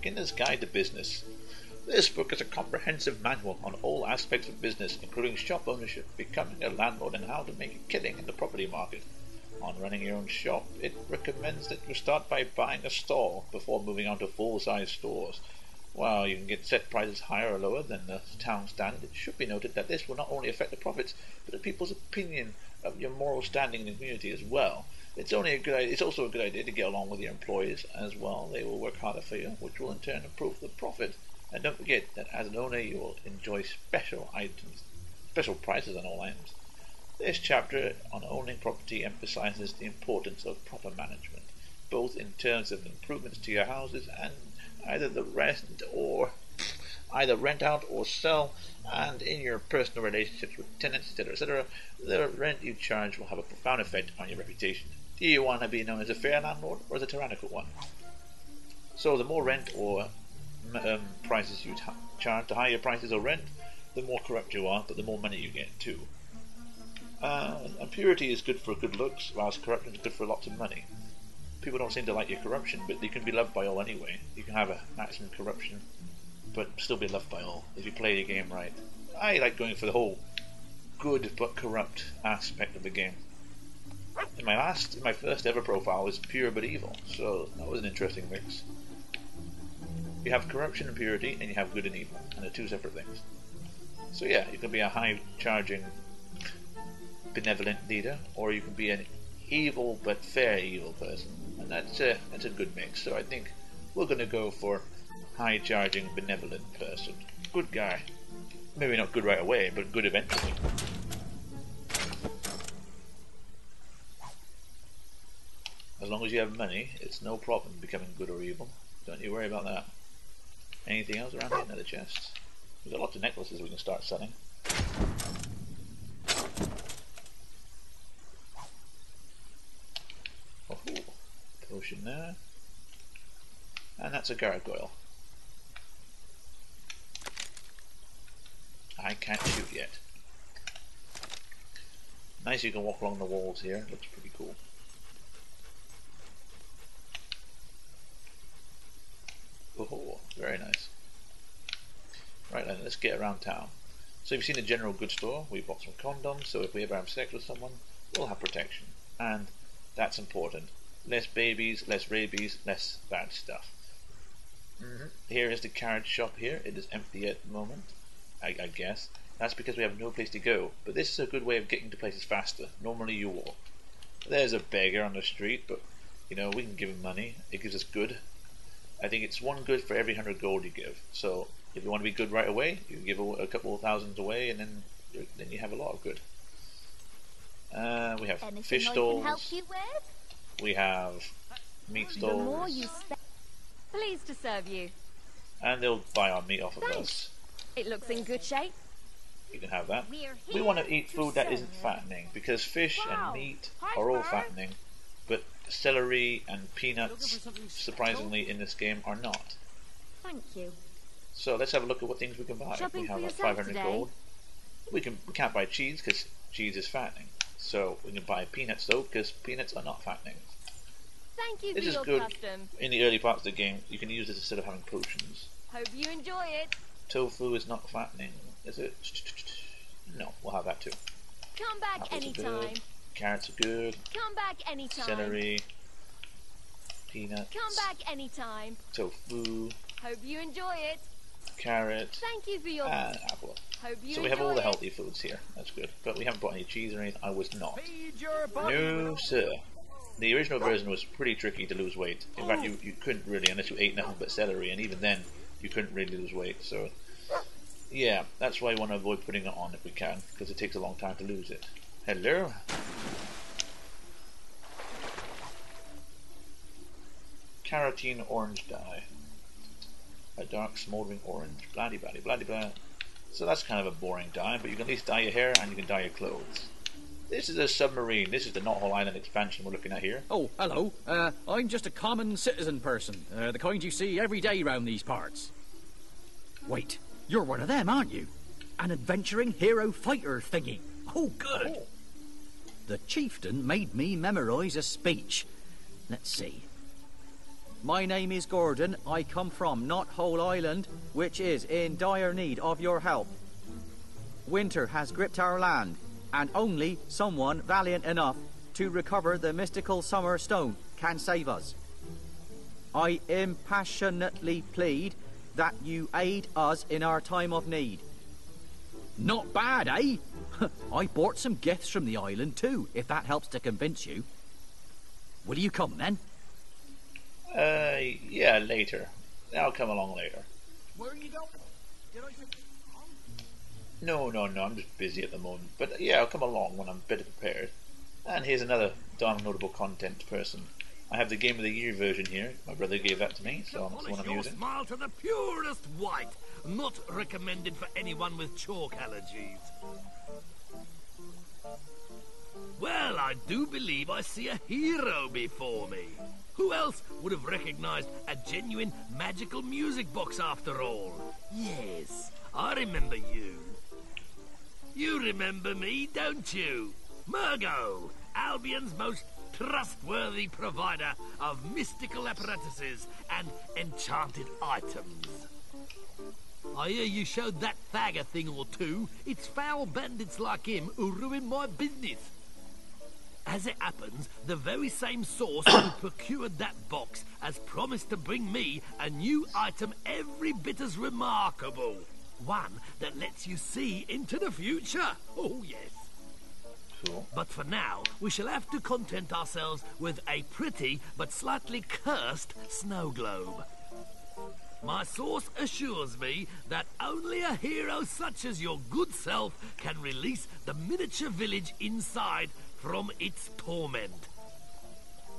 Beginner's Guide to Business. This book is a comprehensive manual on all aspects of business, including shop ownership, becoming a landlord, and how to make a killing in the property market. On running your own shop, it recommends that you start by buying a stall before moving on to full-size stores. While you can get set prices higher or lower than the town standard, it should be noted that this will not only affect the profits, but the people's opinion of your moral standing in the community as well. It's also a good idea to get along with your employees as well. They will work harder for you, which will in turn improve the profit. And don't forget that as an owner, you will enjoy special prices on all items. This chapter on owning property emphasizes the importance of proper management, both in terms of improvements to your houses and either rent out or sell, and in your personal relationships with tenants, etc. The rent you charge will have a profound effect on your reputation. Do you want to be known as a fair landlord or as a tyrannical one? So the more rent or prices you charge, the higher your prices or rent, the more corrupt you are, but the more money you get too. And purity is good for good looks, whilst corruption is good for lots of money. People don't seem to like your corruption, but you can be loved by all anyway. You can have a maximum corruption, but still be loved by all if you play the game right. I like going for the whole good but corrupt aspect of the game. My first ever profile was pure but evil, so that was an interesting mix. You have corruption and purity, and you have good and evil, and they're two separate things. So yeah, you can be a high-charging, benevolent leader, or you can be an evil but fair evil person, and that's a good mix. So I think we're going to go for high-charging, benevolent person. Good guy. Maybe not good right away, but good eventually. As long as you have money, it's no problem becoming good or evil. Don't you worry about that. Anything else around here? Another chest. We've got lots of necklaces we can start selling. Oh, potion there. And that's a gargoyle. I can't shoot yet. Nice, you can walk along the walls here. It looks pretty cool. Oh, very nice. Right then, let's get around town. So you've seen the general goods store. We bought some condoms, so if we ever have sex with someone, we'll have protection. And that's important. Less babies, less rabies, less bad stuff. Here is the carriage shop here. It is empty at the moment, I guess. That's because we have no place to go. But this is a good way of getting to places faster. Normally you walk. There's a beggar on the street, but you know, we can give him money. It gives us good. I think it's 1 good for every 100 gold you give. So if you want to be good right away, you give a couple of thousands away, and then you have a lot of good. We have fish stalls. We have meat stalls. Pleased to serve you. And they'll buy our meat off of us. It looks in good shape. You can have that. We want to eat food that isn't fattening, because fish and meat are all fattening, but celery and peanuts, surprisingly, in this game are not. Thank you. So let's have a look at what things we can buy. We have 500 gold. We can't buy cheese because cheese is fattening. So we can buy peanuts though, because peanuts are not fattening. Thank you this for is your good. custom. In the early parts of the game, you can use this instead of having potions. Hope you enjoy it. Tofu is not fattening, is it? No, we'll have that too. Come back Apples anytime. are good. Carrots are good. Come back anytime. Celery. Peanuts. Come back anytime. Tofu. Hope you enjoy it. Carrot. Thank you for your and apple. Hope you So we have all enjoy the it. healthy foods here. That's good. But we haven't bought any cheese or anything. I was not. Feed your body. No, sir. The original version was pretty tricky to lose weight. In fact, you couldn't really, unless you ate nothing but celery, and even then, you couldn't really lose weight. So, yeah, that's why we want to avoid putting it on if we can, because it takes a long time to lose it. Hello? Carotene orange dye. A dark smoldering orange. Bladdy bladdy bladdy blah. So that's kind of a boring dye, but you can at least dye your hair and you can dye your clothes. This is a submarine. This is the Knothole Island expansion we're looking at here. Oh, hello. I'm just a common citizen person. The kind you see every day round these parts. Wait, you're one of them, aren't you? An adventuring hero fighter thingy. Oh, good. Oh. The chieftain made me memorise a speech. Let's see. My name is Gordon. I come from Knot Hole Island, which is in dire need of your help. Winter has gripped our land, and only someone valiant enough to recover the mystical summer stone can save us. I impassionately plead that you aid us in our time of need. Not bad, eh? I bought some gifts from the island too, if that helps to convince you. Will you come then? Yeah, later. I'll come along later. Where are you going? Did I say... No, I'm just busy at the moment. But yeah, I'll come along when I'm better prepared. And here's another downloadable content person. I have the Game of the Year version here. My brother gave that to me, so that's the one I'm Polish your using. smile to the purest white. Not recommended for anyone with chalk allergies. Well, I do believe I see a hero before me. Who else would have recognized a genuine magical music box after all? Yes, I remember you. You remember me, don't you? Murgo, Albion's most trustworthy provider of mystical apparatuses and enchanted items. I hear you showed that fag a thing or two. It's foul bandits like him who ruin my business. As it happens, the very same source who procured that box has promised to bring me a new item every bit as remarkable. One that lets you see into the future. Oh, yes. Cool. But for now, we shall have to content ourselves with a pretty but slightly cursed snow globe. My source assures me that only a hero such as your good self can release the miniature village inside from its torment.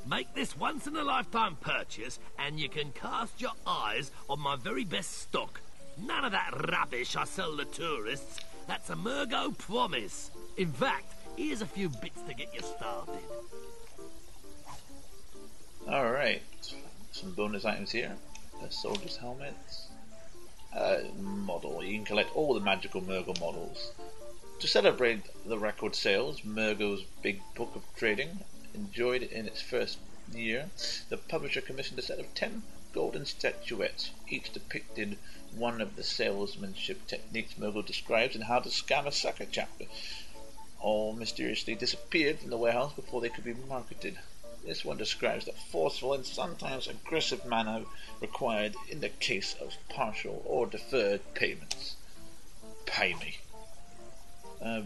Make this once-in-a-lifetime purchase, and you can cast your eyes on my very best stock. None of that rubbish I sell to tourists. That's a Murgo promise. In fact, here's a few bits to get you started. Alright, some bonus items here. A soldier's helmet. Model. You can collect all the magical Murgo models. To celebrate the record sales, Murgo's Big Book of Trading, enjoyed in its first year, the publisher commissioned a set of 10 golden statuettes, each depicted one of the salesmanship techniques Murgo describes in How to Scam a Sucker chapter. All mysteriously disappeared from the warehouse before they could be marketed. This one describes the forceful and sometimes aggressive manner required in the case of partial or deferred payments. Pay me.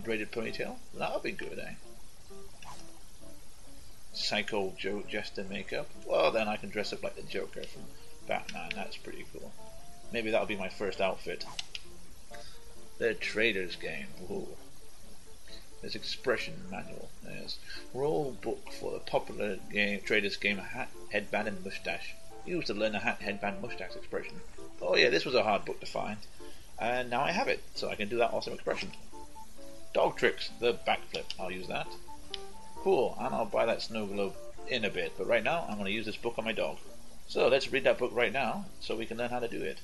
Braided ponytail? That'll be good, eh? Psycho Joe Jester makeup? Well, then I can dress up like the Joker from Batman. That's pretty cool. Maybe that'll be my first outfit. The Trader's Game. Ooh. There's expression manual. There's rule book for the popular game, Trader's Game hat, headband, and mustache. Used to learn the hat, headband, mustache expression. Oh yeah, this was a hard book to find. And now I have it, so I can do that awesome expression. Dog tricks, the backflip. I'll use that. Cool, and I'll buy that snow globe in a bit. But right now, I'm going to use this book on my dog. So let's read that book right now, so we can learn how to do it.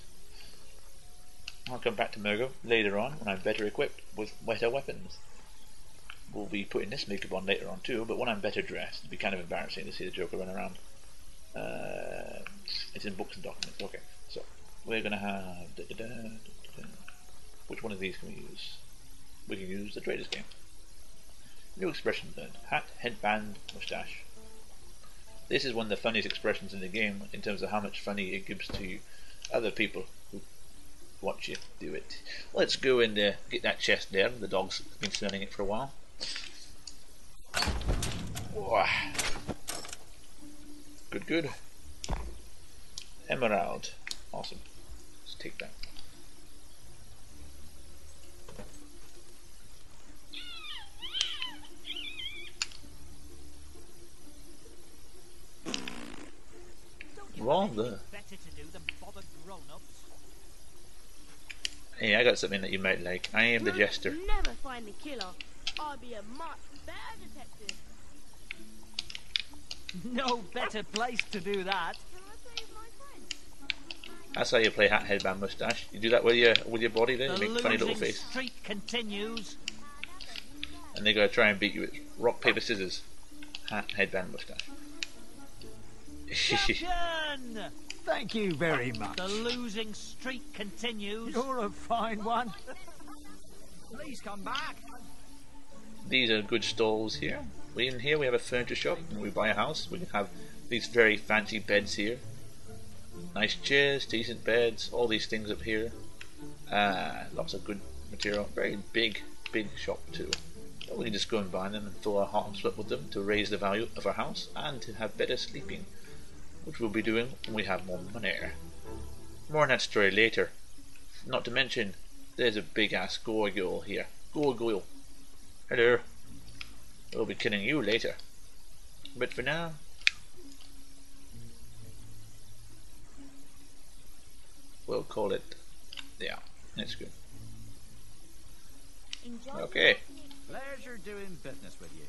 I'll come back to Murgo later on when I'm better equipped with better weapons. We'll be putting this makeup on later on too, but when I'm better dressed, it'd be kind of embarrassing to see the Joker run around. It's in books and documents. Okay, so we're going to have... Which one of these can we use? We can use the Trader's Game. New expression learned. Hat, headband, mustache. This is one of the funniest expressions in the game in terms of how much funny it gives to other people who watch you do it. Let's go and get that chest there. The dog's been smelling it for a while. Whoa. Good. Emerald. Awesome. Let's take that. Rather. Hey, I got something that you might like. I am the Jester. Never find the killer. I'll be a much better detective. No better place to do that. Can I play with my friends? That's how you play hat, headband, mustache. You do that with your body there. You make a funny little face. The streak continues. And they're gonna try and beat you with rock, paper, scissors. Hat, headband, mustache. Champion! Thank you very much. The losing streak continues. You're a fine one. Please come back. These are good stalls here. In here we have a furniture shop. When we buy a house, we can have these very fancy beds here. Nice chairs, decent beds, all these things up here. Lots of good material. Very big shop too. We can just go and buy them and fill our heart and sweat with them to raise the value of our house and to have better sleeping, which we'll be doing when we have more money. More on that story later. Not to mention, there's a big ass gargoyle here. Gargoyle. Hello. We'll be killing you later. But for now, we'll call it. Yeah, that's good. Okay. Pleasure doing business with you.